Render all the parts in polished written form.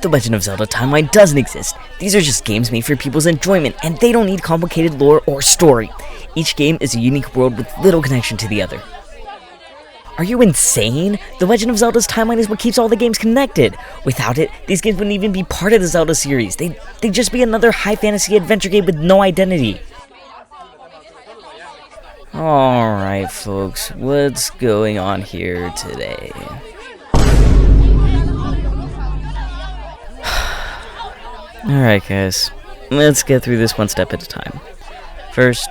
The Legend of Zelda timeline doesn't exist. These are just games made for people's enjoyment, and they don't need complicated lore or story. Each game is a unique world with little connection to the other. Are you insane? The Legend of Zelda's timeline is what keeps all the games connected. Without it, these games wouldn't even be part of the Zelda series. They'd just be another high fantasy adventure game with no identity. Alright folks, what's going on here today? Alright guys, let's get through this one step at a time. First,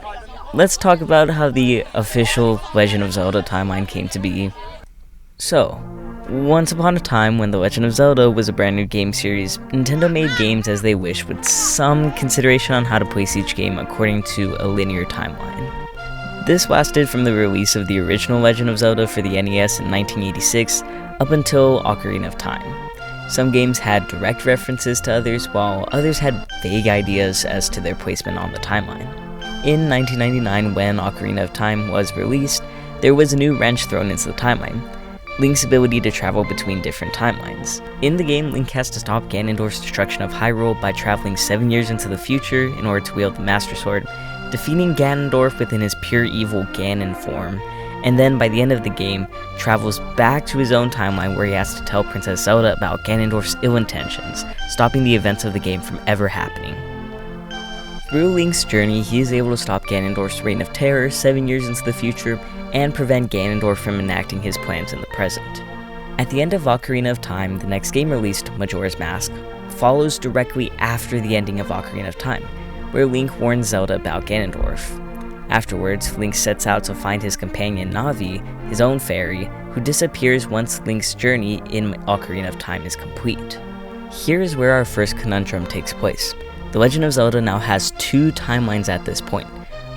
let's talk about how the official Legend of Zelda timeline came to be. So, once upon a time when The Legend of Zelda was a brand new game series, Nintendo made games as they wished with some consideration on how to place each game according to a linear timeline. This lasted from the release of the original Legend of Zelda for the NES in 1986 up until Ocarina of Time. Some games had direct references to others, while others had vague ideas as to their placement on the timeline. In 1999, when Ocarina of Time was released, there was a new wrench thrown into the timeline: Link's ability to travel between different timelines. In the game, Link has to stop Ganondorf's destruction of Hyrule by traveling 7 years into the future in order to wield the Master Sword, defeating Ganondorf within his pure evil Ganon form, and then by the end of the game, travels back to his own timeline where he has to tell Princess Zelda about Ganondorf's ill intentions, stopping the events of the game from ever happening. Through Link's journey, he is able to stop Ganondorf's reign of terror 7 years into the future, and prevent Ganondorf from enacting his plans in the present. At the end of Ocarina of Time, the next game released, Majora's Mask, follows directly after the ending of Ocarina of Time, where Link warns Zelda about Ganondorf. Afterwards, Link sets out to find his companion Navi, his own fairy, who disappears once Link's journey in Ocarina of Time is complete. Here is where our first conundrum takes place. The Legend of Zelda now has two timelines at this point.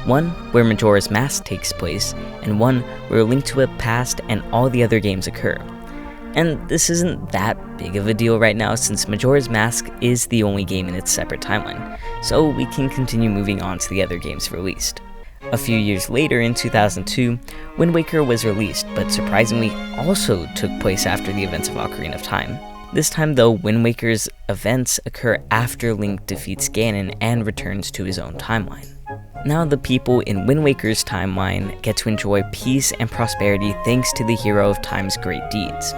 One where Majora's Mask takes place, and one where A Link to the Past and all the other games occur. And this isn't that big of a deal right now since Majora's Mask is the only game in its separate timeline, so we can continue moving on to the other games released. A few years later, in 2002, Wind Waker was released, but surprisingly also took place after the events of Ocarina of Time. This time though, Wind Waker's events occur after Link defeats Ganon and returns to his own timeline. Now the people in Wind Waker's timeline get to enjoy peace and prosperity thanks to the hero of Time's great deeds.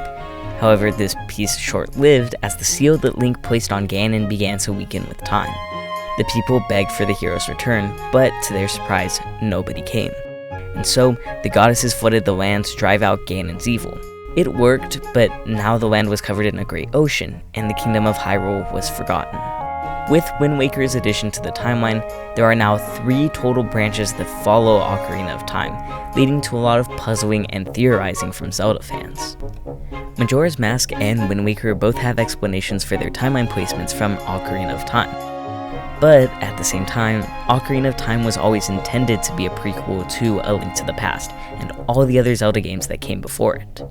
However, this peace is short-lived as the seal that Link placed on Ganon began to weaken with time. The people begged for the hero's return, but to their surprise, nobody came. And so, the goddesses flooded the land to drive out Ganon's evil. It worked, but now the land was covered in a great ocean, and the kingdom of Hyrule was forgotten. With Wind Waker's addition to the timeline, there are now 3 total branches that follow Ocarina of Time, leading to a lot of puzzling and theorizing from Zelda fans. Majora's Mask and Wind Waker both have explanations for their timeline placements from Ocarina of Time. But at the same time, Ocarina of Time was always intended to be a prequel to A Link to the Past, and all the other Zelda games that came before it.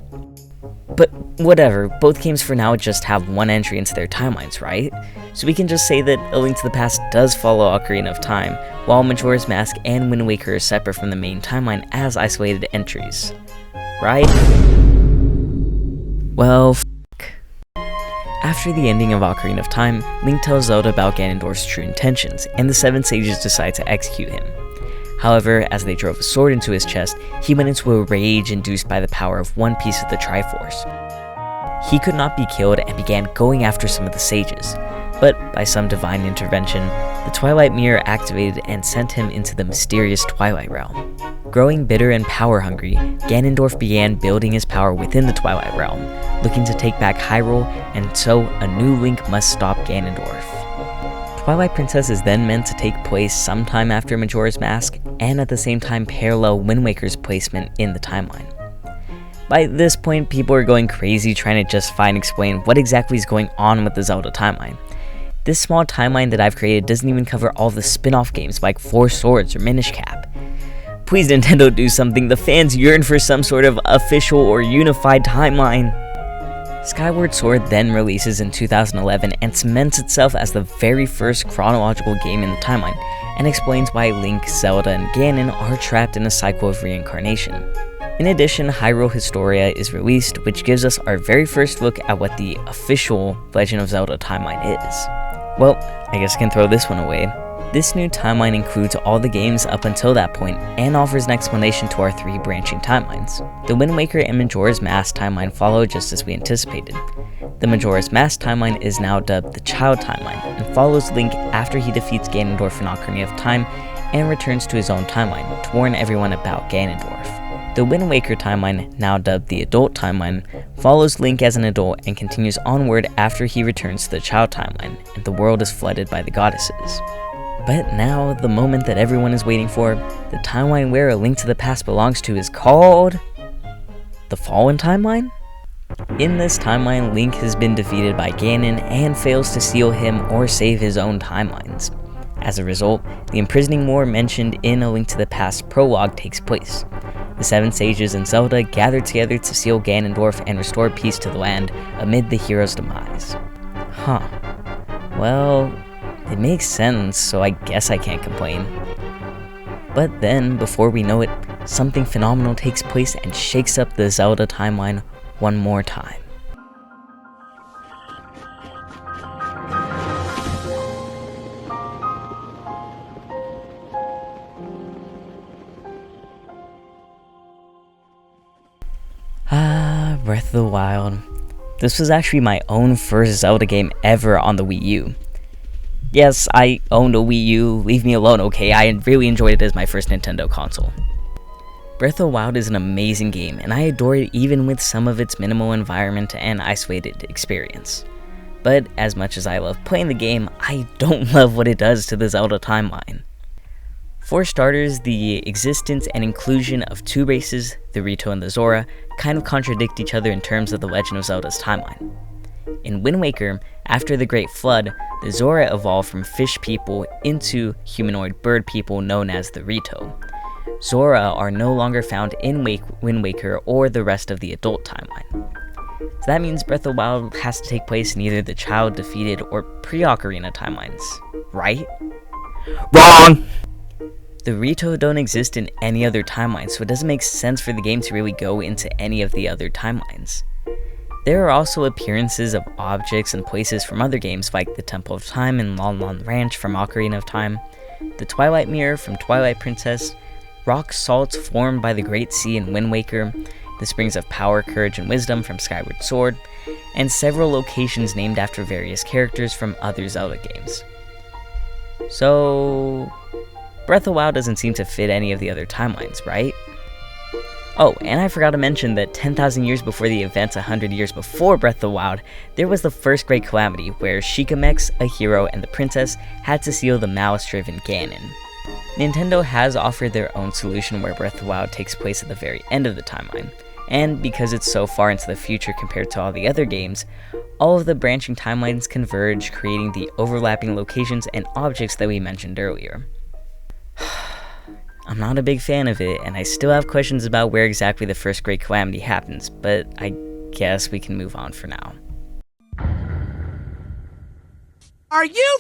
But whatever, both games for now just have one entry into their timelines, right? So we can just say that A Link to the Past does follow Ocarina of Time, while Majora's Mask and Wind Waker are separate from the main timeline as isolated entries. Right? Well, After the ending of Ocarina of Time, Link tells Zelda about Ganondorf's true intentions, and the 7 sages decide to execute him. However, as they drove a sword into his chest, he went into a rage induced by the power of one piece of the Triforce. He could not be killed and began going after some of the sages, but by some divine intervention, the Twilight Mirror activated and sent him into the mysterious Twilight Realm. Growing bitter and power-hungry, Ganondorf began building his power within the Twilight Realm, looking to take back Hyrule, and so a new Link must stop Ganondorf. Twilight Princess is then meant to take place sometime after Majora's Mask, and at the same time parallel Wind Waker's placement in the timeline. By this point, people are going crazy trying to justify and explain what exactly is going on with the Zelda timeline. This small timeline that I've created doesn't even cover all the spin-off games like Four Swords or Minish Cap. Please Nintendo, do something. The fans yearn for some sort of official or unified timeline. Skyward Sword then releases in 2011 and cements itself as the very first chronological game in the timeline, and explains why Link, Zelda, and Ganon are trapped in a cycle of reincarnation. In addition, Hyrule Historia is released, which gives us our very first look at what the official Legend of Zelda timeline is. Well, I guess I can throw this one away. This new timeline includes all the games up until that point and offers an explanation to our 3 branching timelines. The Wind Waker and Majora's Mask timeline follow just as we anticipated. The Majora's Mask timeline is now dubbed the Child timeline and follows Link after he defeats Ganondorf in Ocarina of Time and returns to his own timeline to warn everyone about Ganondorf. The Wind Waker timeline, now dubbed the Adult timeline, follows Link as an adult and continues onward after he returns to the Child timeline and the world is flooded by the goddesses. But now, the moment that everyone is waiting for, the timeline where A Link to the Past belongs to is called the Fallen timeline? In this timeline, Link has been defeated by Ganon and fails to steal him or save his own timelines. As a result, the imprisoning war mentioned in A Link to the Past prologue takes place. The 7 sages and Zelda gather together to seal Ganondorf and restore peace to the land amid the hero's demise. Huh. Well, it makes sense, so I guess I can't complain. But then, before we know it, something phenomenal takes place and shakes up the Zelda timeline one more time. Breath of the Wild. This was actually my own first Zelda game ever on the Wii U. Yes, I owned a Wii U, leave me alone, okay? I really enjoyed it as my first Nintendo console. Breath of the Wild is an amazing game, and I adore it even with some of its minimal environment and isolated experience. But as much as I love playing the game, I don't love what it does to the Zelda timeline. For starters, the existence and inclusion of 2 races, the Rito and the Zora, kind of contradict each other in terms of the Legend of Zelda's timeline. In Wind Waker, after the Great Flood, the Zora evolved from fish people into humanoid bird people known as the Rito. Zora are no longer found in Wind Waker or the rest of the adult timeline. So that means Breath of the Wild has to take place in either the Child, Defeated, or pre-Ocarina timelines, right? Wrong! The Rito don't exist in any other timeline, so it doesn't make sense for the game to really go into any of the other timelines. There are also appearances of objects and places from other games like the Temple of Time and Lon Lon Ranch from Ocarina of Time, the Twilight Mirror from Twilight Princess, rock salts formed by the Great Sea in Wind Waker, the Springs of Power, Courage, and Wisdom from Skyward Sword, and several locations named after various characters from other Zelda games. So, Breath of the Wild doesn't seem to fit any of the other timelines, right? Oh, and I forgot to mention that 10,000 years before the events 100 years before Breath of the Wild, there was the first Great Calamity, where Shikamex, a hero, and the princess had to seal the malice-driven Ganon. Nintendo has offered their own solution where Breath of the Wild takes place at the very end of the timeline, and because it's so far into the future compared to all the other games, all of the branching timelines converge, creating the overlapping locations and objects that we mentioned earlier. I'm not a big fan of it, and I still have questions about where exactly the first Great Calamity happens, but I guess we can move on for now. Are you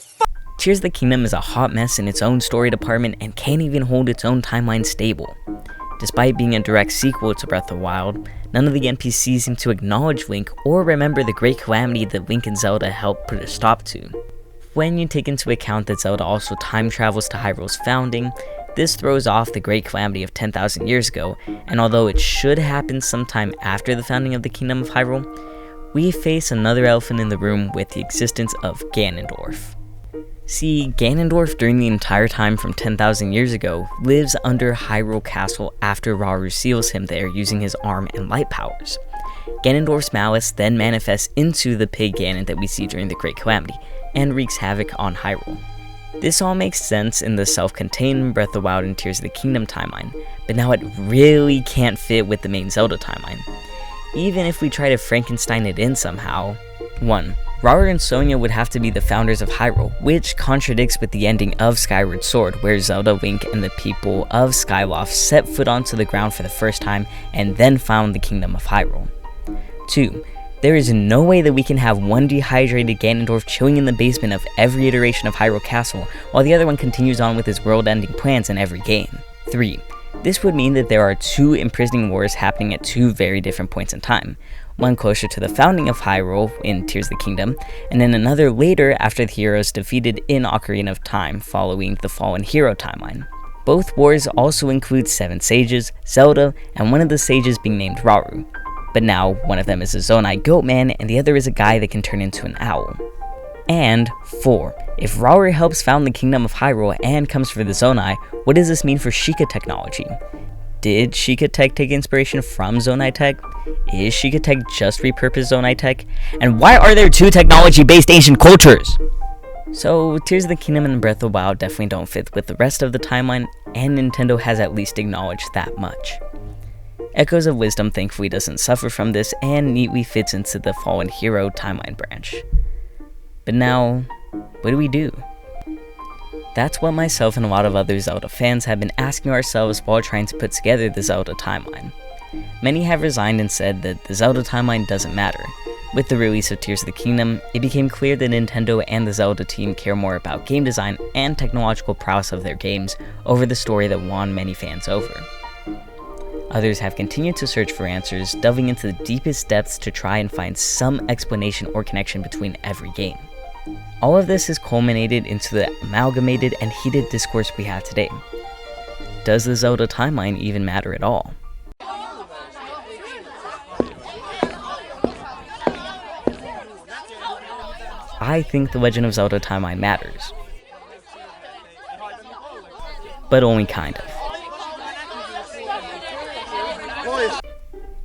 Tears of the Kingdom is a hot mess in its own story department and can't even hold its own timeline stable. Despite being a direct sequel to Breath of the Wild, none of the NPCs seem to acknowledge Link or remember the Great Calamity that Link and Zelda helped put a stop to. When you take into account that Zelda also time travels to Hyrule's founding, this throws off the Great Calamity of 10,000 years ago, and although it should happen sometime after the founding of the Kingdom of Hyrule, we face another elephant in the room with the existence of Ganondorf. See, Ganondorf during the entire time from 10,000 years ago lives under Hyrule Castle after Rauru seals him there using his arm and light powers. Ganondorf's malice then manifests into the pig Ganon that we see during the Great Calamity, and wreaks havoc on Hyrule. This all makes sense in the self-contained Breath of the Wild and Tears of the Kingdom timeline, but now it really can't fit with the main Zelda timeline. Even if we try to Frankenstein it in somehow. 1. Rauru and Sonia would have to be the founders of Hyrule, which contradicts with the ending of Skyward Sword, where Zelda, Link, and the people of Skyloft set foot onto the ground for the first time and then found the Kingdom of Hyrule. 2. There is no way that we can have one dehydrated Ganondorf chilling in the basement of every iteration of Hyrule Castle, while the other one continues on with his world-ending plans in every game. 3. This would mean that there are two imprisoning wars happening at two very different points in time, one closer to the founding of Hyrule in Tears of the Kingdom, and then another later after the heroes defeated in Ocarina of Time following the Fallen Hero timeline. Both wars also include 7 sages, Zelda, and one of the sages being named Rauru. But now, one of them is a Zonai goat man and the other is a guy that can turn into an owl. And 4. If Rauru helps found the Kingdom of Hyrule and comes for the Zonai, what does this mean for Sheikah technology? Did Sheikah tech take inspiration from Zonai tech? Is Sheikah tech just repurposed Zonai tech? And why are there 2 technology-based ancient cultures? So, Tears of the Kingdom and Breath of the Wild definitely don't fit with the rest of the timeline, and Nintendo has at least acknowledged that much. Echoes of Wisdom thankfully doesn't suffer from this and neatly fits into the Fallen Hero timeline branch. But now, what do we do? That's what myself and a lot of other Zelda fans have been asking ourselves while trying to put together the Zelda timeline. Many have resigned and said that the Zelda timeline doesn't matter. With the release of Tears of the Kingdom, it became clear that Nintendo and the Zelda team care more about game design and technological prowess of their games over the story that won many fans over. Others have continued to search for answers, delving into the deepest depths to try and find some explanation or connection between every game. All of this has culminated into the amalgamated and heated discourse we have today. Does the Zelda timeline even matter at all? I think the Legend of Zelda timeline matters. But only kind of.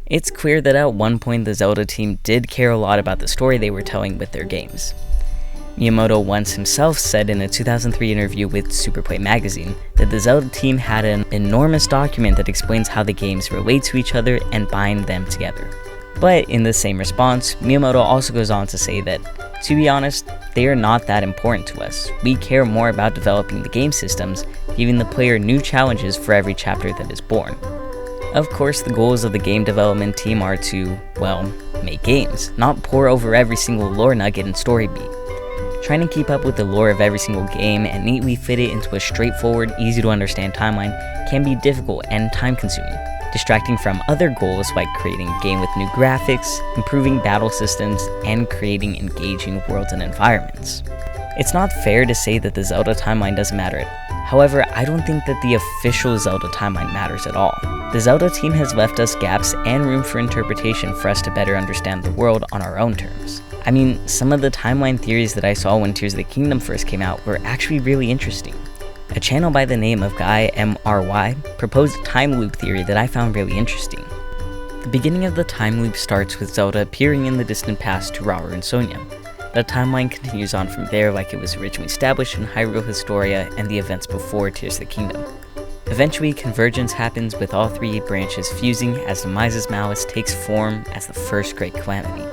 It's clear that at one point the Zelda team did care a lot about the story they were telling with their games. Miyamoto once himself said in a 2003 interview with Superplay magazine that the Zelda team had an enormous document that explains how the games relate to each other and bind them together. But in the same response, Miyamoto also goes on to say that, to be honest, they are not that important to us. We care more about developing the game systems, giving the player new challenges for every chapter that is born. Of course, the goals of the game development team are to, well, make games, not pore over every single lore nugget and story beat. Trying to keep up with the lore of every single game and neatly fit it into a straightforward, easy to understand timeline can be difficult and time consuming, distracting from other goals like creating a game with new graphics, improving battle systems, and creating engaging worlds and environments. It's not fair to say that the Zelda timeline doesn't matter. However, I don't think that the official Zelda timeline matters at all. The Zelda team has left us gaps and room for interpretation for us to better understand the world on our own terms. I mean, some of the timeline theories that I saw when Tears of the Kingdom first came out were actually really interesting. A channel by the name of Guy MRY proposed a time loop theory that I found really interesting. The beginning of the time loop starts with Zelda appearing in the distant past to Rauru and Sonia. The timeline continues on from there like it was originally established in Hyrule Historia and the events before Tears of the Kingdom. Eventually, convergence happens with all 3 branches fusing as the Mises Malice takes form as the first Great Calamity.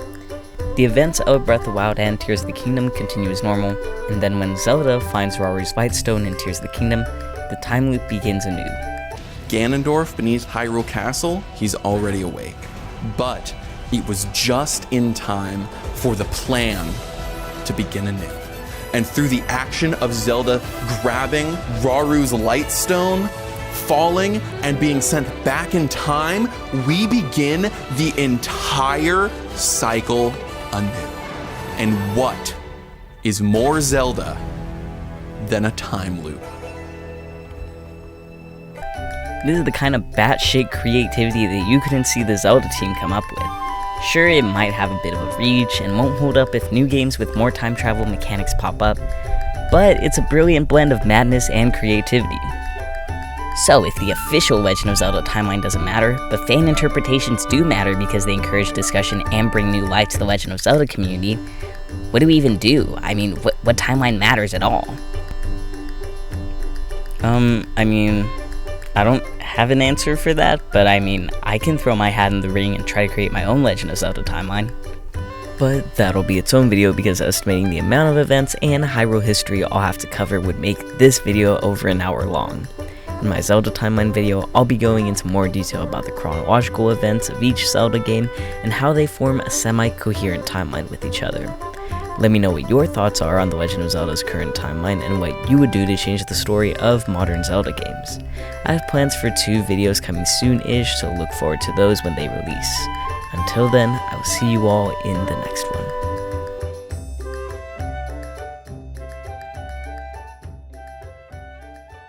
The events of Breath of the Wild and Tears of the Kingdom continue as normal, and then when Zelda finds Rauru's Light Stone in Tears of the Kingdom, the time loop begins anew. Ganondorf beneath Hyrule Castle, he's already awake. But it was just in time for the plan to begin anew. And through the action of Zelda grabbing Rauru's Light Stone, falling, and being sent back in time, we begin the entire cycle anew. And what is more Zelda than a time loop? This is the kind of batshit creativity that you couldn't see the Zelda team come up with. Sure, it might have a bit of a reach and won't hold up if new games with more time travel mechanics pop up, but it's a brilliant blend of madness and creativity. So, if the official Legend of Zelda timeline doesn't matter, but fan interpretations do matter because they encourage discussion and bring new life to the Legend of Zelda community, what do we even do? I mean, what timeline matters at all? I don't have an answer for that, but I can throw my hat in the ring and try to create my own Legend of Zelda timeline. But that'll be its own video because estimating the amount of events and Hyrule history I'll have to cover would make this video over an hour long. In my Zelda timeline video, I'll be going into more detail about the chronological events of each Zelda game and how they form a semi-coherent timeline with each other. Let me know what your thoughts are on The Legend of Zelda's current timeline and what you would do to change the story of modern Zelda games. I have plans for 2 videos coming soon-ish, so look forward to those when they release. Until then, I will see you all in the next one.